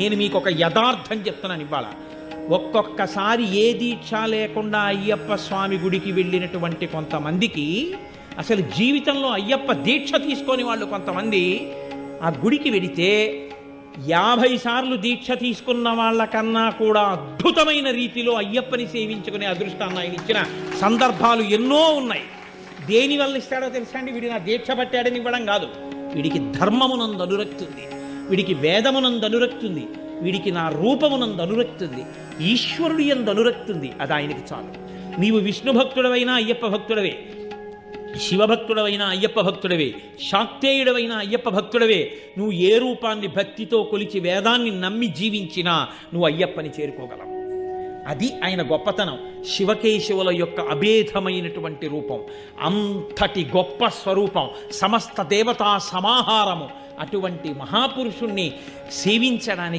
నేను మీకు ఒక యథార్థం చెప్తున్నాను ఇవాళ. ఒక్కొక్కసారి ఏ దీక్ష లేకుండా అయ్యప్ప స్వామి గుడికి వెళ్ళినటువంటి కొంతమందికి అసలు జీవితంలో అయ్యప్ప దీక్ష తీసుకొని వాళ్ళు కొంతమంది ఆ గుడికి వెడితే 50 సార్లు దీక్ష తీసుకున్న వాళ్ళకన్నా కూడా అద్భుతమైన రీతిలో అయ్యప్పని సేవించుకునే అదృష్టాన్ని ఆయన ఇచ్చిన సందర్భాలు ఎన్నో ఉన్నాయి. దేనివల్ల ఇస్తాడో తెలుసా అండి? వీడి నా దీక్ష పట్టాడని ఇవ్వడం కాదు. వీడికి ధర్మమునందు అనురక్తి ఉంది, వీడికి వేదమునందు అనురక్తి ఉంది, వీడికి నా రూపమునందు అనురక్తి ఉంది, ఈశ్వరుడి యందు అనురక్తి ఉంది. అది ఆయనకి చాలు. నీవు విష్ణు భక్తుడవైనా అయ్యప్ప భక్తుడవే, శివభక్తుడవైనా అయ్యప్ప భక్తుడవే, శాక్తేయుడవైనా అయ్యప్ప భక్తుడవే. నువ్వు ఏ రూపాన్ని భక్తితో కొలిచి వేదాన్ని నమ్మి జీవించినా నువ్వు అయ్యప్పని చేరుకోగలవు. అది ఆయన గొప్పతనం. శివకేశవుల యొక్క అభేదమైనటువంటి రూపం, అంతటి గొప్ప స్వరూపం, సమస్త దేవతా సమాహారము. అటువంటి మహాపురుషుణ్ణి సేవించడానికి